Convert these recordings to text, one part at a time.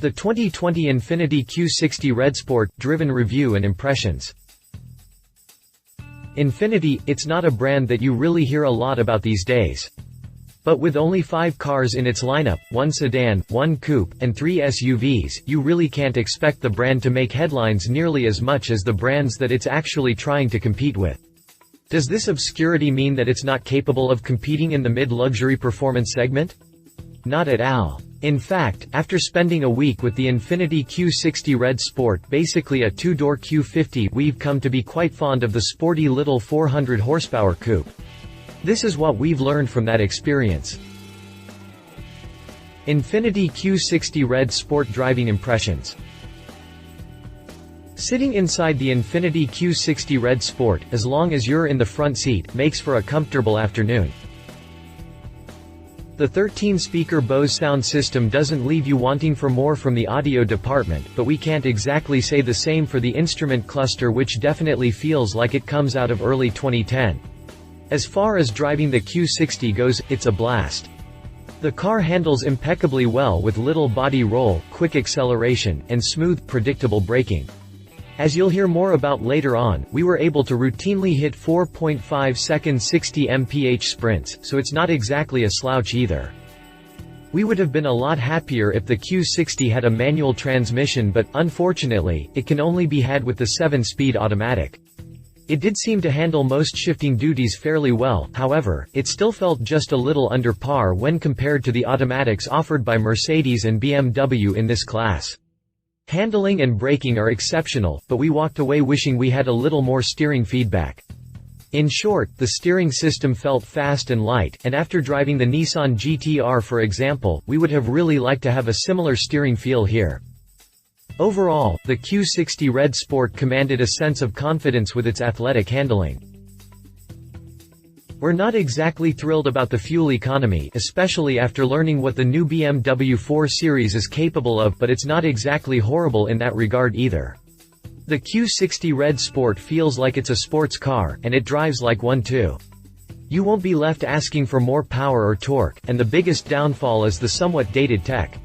The 2020 Infiniti Q60 Red Sport, driven review and impressions. Infiniti, it's not a brand that you really hear a lot about these days. But with only 5 cars in its lineup, 1 sedan, 1 coupe, and 3 SUVs, you really can't expect the brand to make headlines nearly as much as the brands that it's actually trying to compete with. Does this obscurity mean that it's not capable of competing in the mid-luxury performance segment? Not at all. In fact, after spending a week with the Infiniti Q60 Red Sport, basically a 2-door Q50, we've come to be quite fond of the sporty little 400 horsepower coupe. This is what we've learned from that experience. Infiniti Q60 Red Sport driving impressions. Sitting inside the Infiniti Q60 Red Sport, as long as you're in the front seat, makes for a comfortable afternoon. The 13-speaker Bose sound system doesn't leave you wanting for more from the audio department, but we can't exactly say the same for the instrument cluster, which definitely feels like it comes out of early 2010. As far as driving the Q60 goes, it's a blast. The car handles impeccably well with little body roll, quick acceleration, and smooth, predictable braking. As you'll hear more about later on, we were able to routinely hit 4.5-second 60 mph sprints, so it's not exactly a slouch either. We would have been a lot happier if the Q60 had a manual transmission, but, unfortunately, it can only be had with the 7-speed automatic. It did seem to handle most shifting duties fairly well, however, it still felt just a little under par when compared to the automatics offered by Mercedes and BMW in this class. Handling and braking are exceptional, but we walked away wishing we had a little more steering feedback. In short, the steering system felt fast and light, and after driving the Nissan GT-R for example, we would have really liked to have a similar steering feel here. Overall, the Q60 Red Sport commanded a sense of confidence with its athletic handling. We're not exactly thrilled about the fuel economy, especially after learning what the new BMW 4 Series is capable of, but it's not exactly horrible in that regard either. The Q60 Red Sport feels like it's a sports car, and it drives like one too. You won't be left asking for more power or torque, and the biggest downfall is the somewhat dated tech.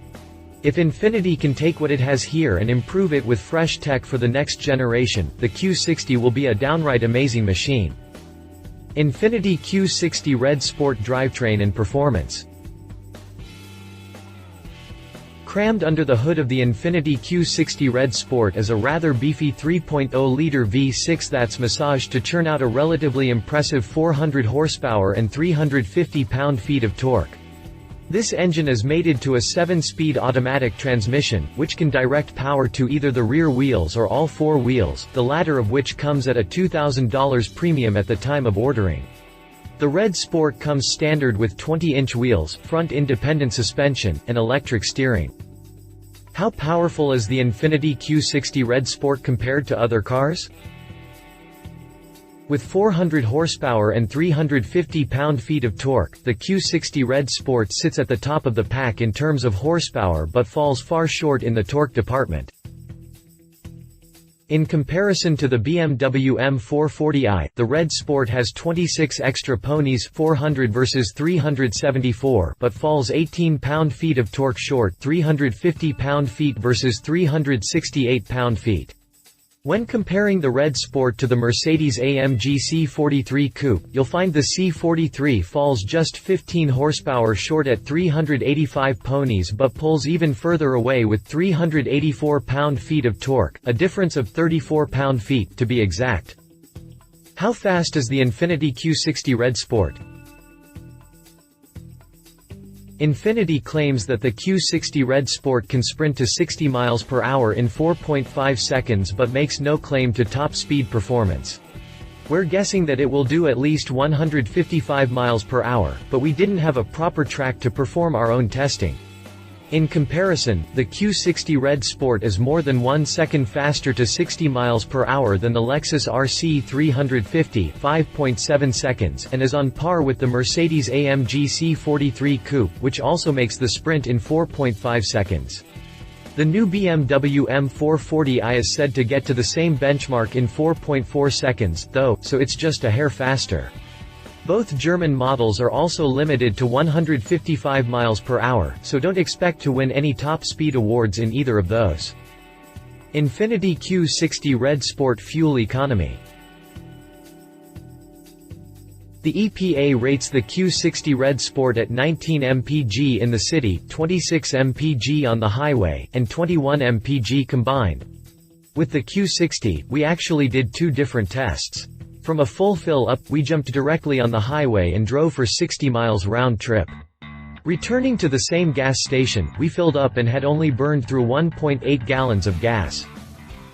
If Infiniti can take what it has here and improve it with fresh tech for the next generation, the Q60 will be a downright amazing machine. Infiniti Q60 Red Sport drivetrain and performance. Crammed under the hood of the Infiniti Q60 Red Sport is a rather beefy 3.0-liter V6 that's massaged to churn out a relatively impressive 400 horsepower and 350 pound-feet of torque. This engine is mated to a 7-speed automatic transmission, which can direct power to either the rear wheels or all 4 wheels, the latter of which comes at a $2,000 premium at the time of ordering. The Red Sport comes standard with 20-inch wheels, front independent suspension, and electric steering. How powerful is the Infiniti Q60 Red Sport compared to other cars? With 400 horsepower and 350 pound-feet of torque, the Q60 Red Sport sits at the top of the pack in terms of horsepower but falls far short in the torque department. In comparison to the BMW M440i, the Red Sport has 26 extra ponies, 400 versus 374, but falls 18 pound-feet of torque short, 350 pound-feet versus 368 pound-feet. When comparing the Red Sport to the Mercedes-AMG C43 Coupe, you'll find the C43 falls just 15 horsepower short at 385 ponies but pulls even further away with 384 pound-feet of torque, a difference of 34 pound-feet to be exact. How fast is the Infiniti Q60 Red Sport? Infiniti claims that the Q60 Red Sport can sprint to 60 miles per hour in 4.5 seconds but makes no claim to top speed performance. We're guessing that it will do at least 155 miles per hour, but we didn't have a proper track to perform our own testing. In comparison, the Q60 Red Sport is more than 1 second faster to 60 miles per hour than the Lexus RC 350, 5.7 seconds, and is on par with the Mercedes-AMG C43 Coupe, which also makes the sprint in 4.5 seconds. The new BMW M440i is said to get to the same benchmark in 4.4 seconds, though, so it's just a hair faster. Both German models are also limited to 155 miles per hour, so don't expect to win any top speed awards in either of those. Infiniti Q60 Red Sport Fuel Economy. The EPA rates the Q60 Red Sport at 19 mpg in the city, 26 mpg on the highway, and 21 mpg combined. With the Q60, we actually did two different tests. From a full fill-up, we jumped directly on the highway and drove for 60 miles round trip. Returning to the same gas station, we filled up and had only burned through 1.8 gallons of gas.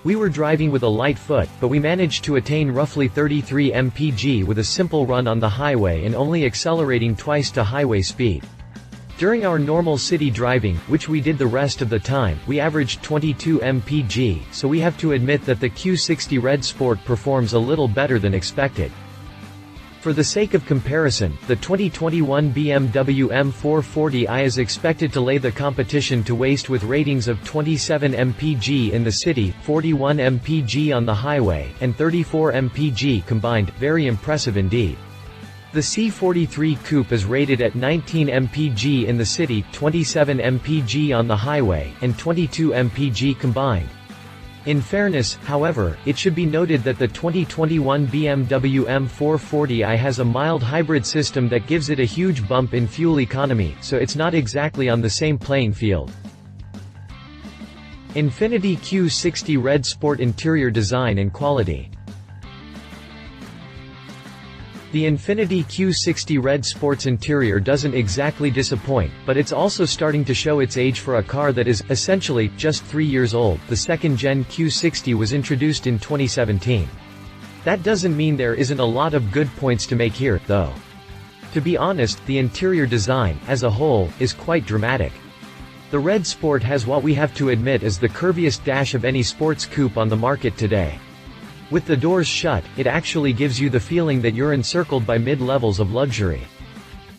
We were driving with a light foot, but we managed to attain roughly 33 mpg with a simple run on the highway and only accelerating twice to highway speed. During our normal city driving, which we did the rest of the time, we averaged 22 mpg, so we have to admit that the Q60 Red Sport performs a little better than expected. For the sake of comparison, the 2021 BMW M440i is expected to lay the competition to waste with ratings of 27 mpg in the city, 41 mpg on the highway, and 34 mpg combined. Very impressive indeed. The C43 Coupe is rated at 19 mpg in the city, 27 mpg on the highway, and 22 mpg combined. In fairness, however, it should be noted that the 2021 BMW M440i has a mild hybrid system that gives it a huge bump in fuel economy, so it's not exactly on the same playing field. Infiniti Q60 Red Sport interior design and quality. The Infiniti Q60 Red Sport's interior doesn't exactly disappoint, but it's also starting to show its age for a car that is, essentially, just 3 years old. The second-gen Q60 was introduced in 2017. That doesn't mean there isn't a lot of good points to make here, though. To be honest, the interior design, as a whole, is quite dramatic. The Red Sport has what we have to admit is the curviest dash of any sports coupe on the market today. With the doors shut, it actually gives you the feeling that you're encircled by mid-levels of luxury.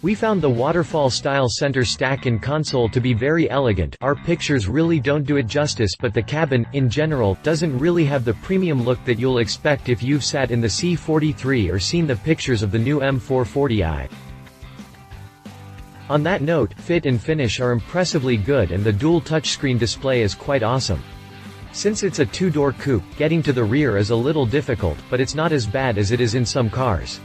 We found the waterfall-style center stack and console to be very elegant. Our pictures really don't do it justice, but the cabin, in general, doesn't really have the premium look that you'll expect if you've sat in the C43 or seen the pictures of the new M440i. On that note, fit and finish are impressively good and the dual touchscreen display is quite awesome. Since it's a two-door coupe, getting to the rear is a little difficult, but it's not as bad as it is in some cars.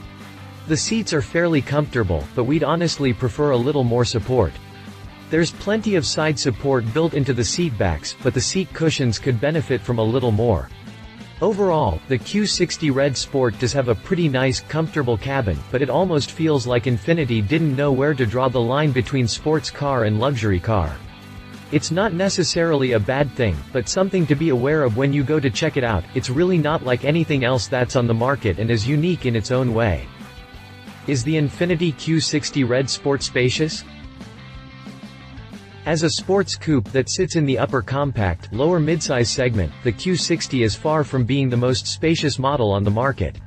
The seats are fairly comfortable, but we'd honestly prefer a little more support. There's plenty of side support built into the seatbacks, but the seat cushions could benefit from a little more. Overall, the Q60 Red Sport does have a pretty nice, comfortable cabin, but it almost feels like Infiniti didn't know where to draw the line between sports car and luxury car. It's not necessarily a bad thing, but something to be aware of when you go to check it out. It's really not like anything else that's on the market and is unique in its own way. Is the Infiniti Q60 Red Sport spacious? As a sports coupe that sits in the upper compact, lower midsize segment, the Q60 is far from being the most spacious model on the market.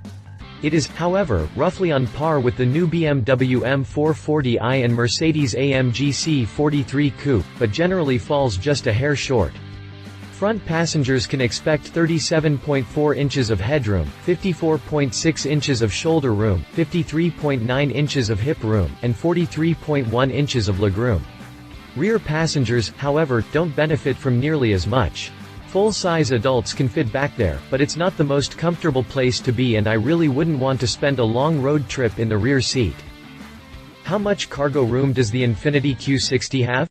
It is, however, roughly on par with the new BMW M440i and Mercedes-AMG C43 Coupe, but generally falls just a hair short. Front passengers can expect 37.4 inches of headroom, 54.6 inches of shoulder room, 53.9 inches of hip room, and 43.1 inches of legroom. Rear passengers, however, don't benefit from nearly as much. Full-size adults can fit back there, but it's not the most comfortable place to be and I really wouldn't want to spend a long road trip in the rear seat. How much cargo room does the Infiniti Q60 have?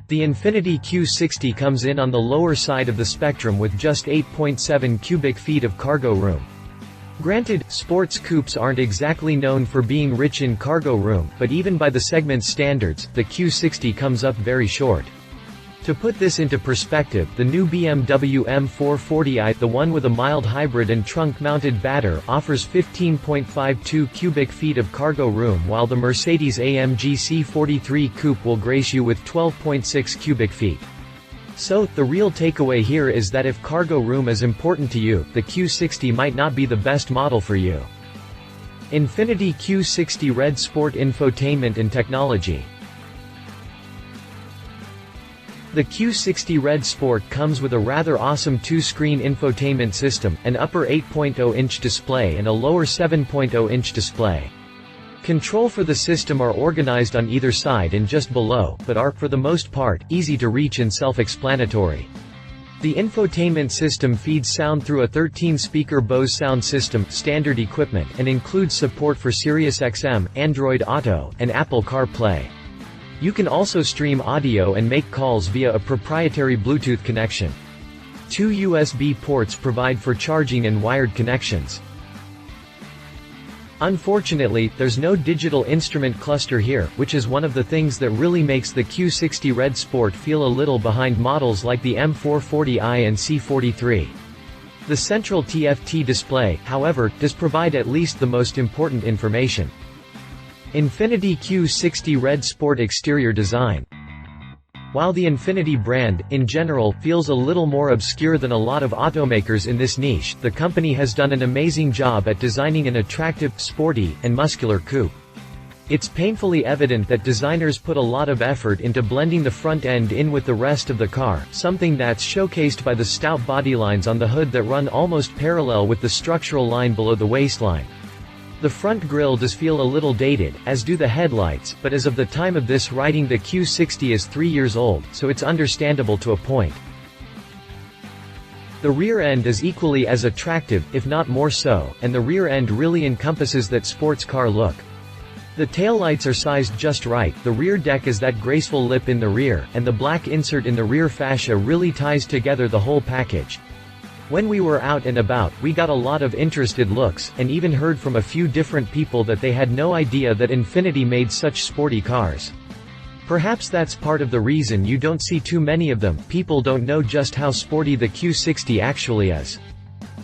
The Infiniti Q60 comes in on the lower side of the spectrum with just 8.7 cubic feet of cargo room. Granted, sports coupes aren't exactly known for being rich in cargo room, but even by the segment's standards, the Q60 comes up very short. To put this into perspective, the new BMW M440i, the one with a mild hybrid and trunk-mounted battery, offers 15.52 cubic feet of cargo room while the Mercedes-AMG C43 Coupe will grace you with 12.6 cubic feet. So, the real takeaway here is that if cargo room is important to you, the Q60 might not be the best model for you. Infiniti Q60 Red Sport infotainment and technology. The Q60 Red Sport comes with a rather awesome two-screen infotainment system, an upper 8.0-inch display and a lower 7.0-inch display. Control for the system are organized on either side and just below, but are, for the most part, easy to reach and self-explanatory. The infotainment system feeds sound through a 13-speaker Bose sound system, standard equipment, and includes support for Sirius XM, Android Auto, and Apple CarPlay. You can also stream audio and make calls via a proprietary Bluetooth connection. 2 USB ports provide for charging and wired connections. Unfortunately, there's no digital instrument cluster here, which is one of the things that really makes the Q60 Red Sport feel a little behind models like the M440i and C43. The central TFT display, however, does provide at least the most important information. Infiniti Q60 Red Sport exterior design. While the Infiniti brand, in general, feels a little more obscure than a lot of automakers in this niche, the company has done an amazing job at designing an attractive, sporty, and muscular coupe. It's painfully evident that designers put a lot of effort into blending the front end in with the rest of the car, something that's showcased by the stout bodylines on the hood that run almost parallel with the structural line below the waistline. The front grille does feel a little dated, as do the headlights, but as of the time of this writing the Q60 is 3 years old, so it's understandable to a point. The rear end is equally as attractive, if not more so, and the rear end really encompasses that sports car look. The taillights are sized just right, the rear deck is that graceful lip in the rear, and the black insert in the rear fascia really ties together the whole package. When we were out and about, we got a lot of interested looks, and even heard from a few different people that they had no idea that Infiniti made such sporty cars. Perhaps that's part of the reason you don't see too many of them. People don't know just how sporty the Q60 actually is.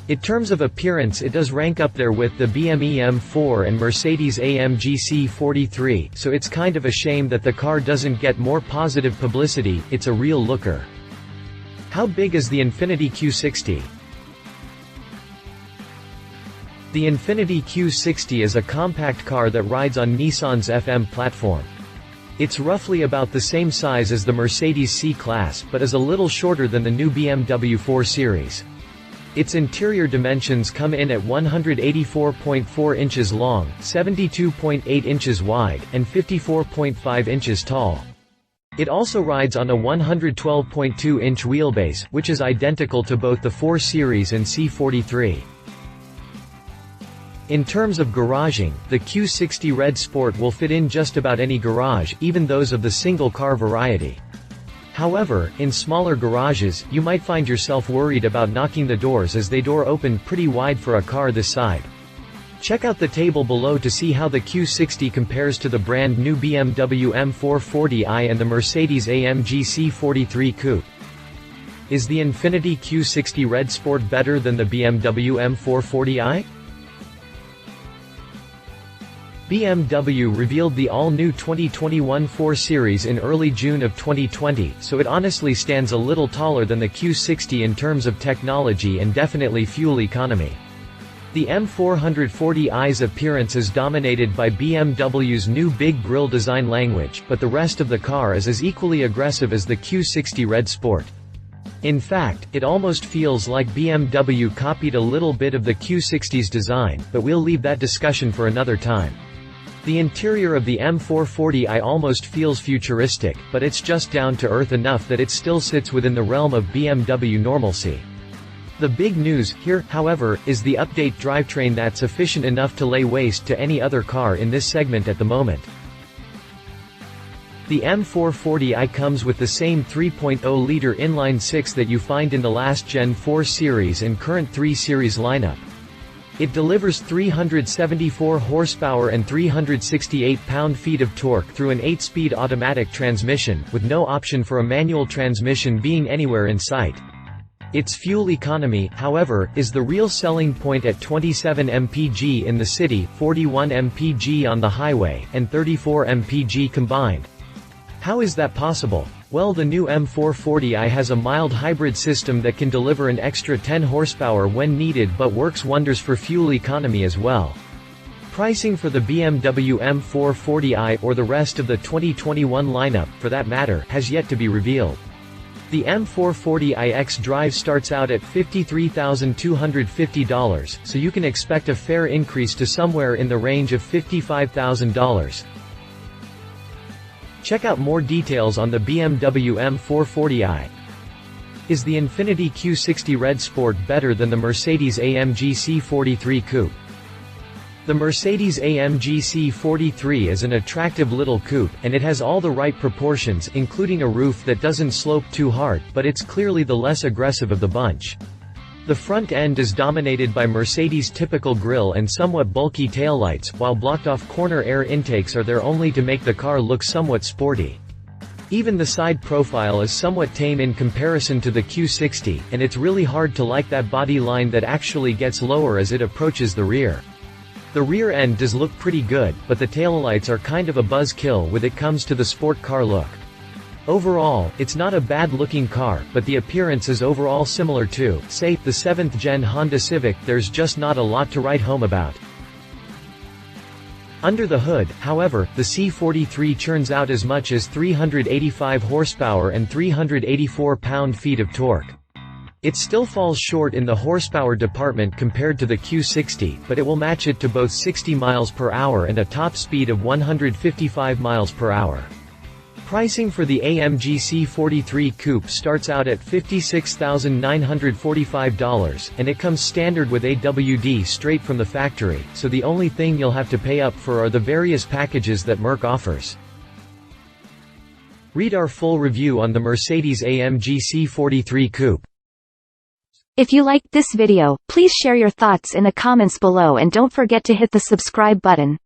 In terms of appearance, it does rank up there with the BMW M4 and Mercedes-AMG C43, so it's kind of a shame that the car doesn't get more positive publicity. It's a real looker. How big is the Infiniti Q60? The Infiniti Q60 is a compact car that rides on Nissan's FM platform. It's roughly about the same size as the Mercedes C-Class, but is a little shorter than the new BMW 4 Series. Its interior dimensions come in at 184.4 inches long, 72.8 inches wide, and 54.5 inches tall. It also rides on a 112.2-inch wheelbase, which is identical to both the 4 Series and C43. In terms of garaging, the Q60 Red Sport will fit in just about any garage, even those of the single-car variety. However, in smaller garages, you might find yourself worried about knocking the doors as they door open pretty wide for a car this side. Check out the table below to see how the Q60 compares to the brand new BMW M440i and the Mercedes-AMG C43 Coupe. Is the Infiniti Q60 Red Sport better than the BMW M440i? BMW revealed the all-new 2021 4 Series in early June of 2020, so it honestly stands a little taller than the Q60 in terms of technology and definitely fuel economy. The M440i's appearance is dominated by BMW's new big grille design language, but the rest of the car is as equally aggressive as the Q60 Red Sport. In fact, it almost feels like BMW copied a little bit of the Q60's design, but we'll leave that discussion for another time. The interior of the M440i almost feels futuristic, but it's just down to earth enough that it still sits within the realm of BMW normalcy. The big news here, however, is the update drivetrain that's efficient enough to lay waste to any other car in this segment at the moment. The M440i comes with the same 3.0-liter inline-6 that you find in the last-gen 4 Series and current 3 Series lineup. It delivers 374 horsepower and 368 pound-feet of torque through an 8-speed automatic transmission, with no option for a manual transmission being anywhere in sight. Its fuel economy, however, is the real selling point at 27 mpg in the city, 41 mpg on the highway, and 34 mpg combined. How is that possible? Well, the new M440i has a mild hybrid system that can deliver an extra 10 horsepower when needed but works wonders for fuel economy as well. Pricing for the BMW M440i or the rest of the 2021 lineup, for that matter, has yet to be revealed. The M440iX drive starts out at $53,250, so you can expect a fair increase to somewhere in the range of $55,000. Check out more details on the BMW M440i. Is the Infiniti Q60 Red Sport better than the Mercedes-AMG C43 Coupe? The Mercedes-AMG C43 is an attractive little coupe, and it has all the right proportions, including a roof that doesn't slope too hard, but it's clearly the less aggressive of the bunch. The front end is dominated by Mercedes' typical grille and somewhat bulky taillights, while blocked-off corner air intakes are there only to make the car look somewhat sporty. Even the side profile is somewhat tame in comparison to the Q60, and it's really hard to like that body line that actually gets lower as it approaches the rear. The rear end does look pretty good, but the taillights are kind of a buzzkill when it comes to the sport car look. Overall, it's not a bad-looking car, but the appearance is overall similar to, say, the 7th-gen Honda Civic. There's just not a lot to write home about. Under the hood, however, the C43 churns out as much as 385 horsepower and 384 pound-feet of torque. It still falls short in the horsepower department compared to the Q60, but it will match it to both 60 miles per hour and a top speed of 155 miles per hour. Pricing for the AMG C43 Coupe starts out at $56,945, and it comes standard with AWD straight from the factory, so the only thing you'll have to pay up for are the various packages that Merc offers. Read our full review on the Mercedes-AMG C43 Coupe. If you liked this video, please share your thoughts in the comments below and don't forget to hit the subscribe button.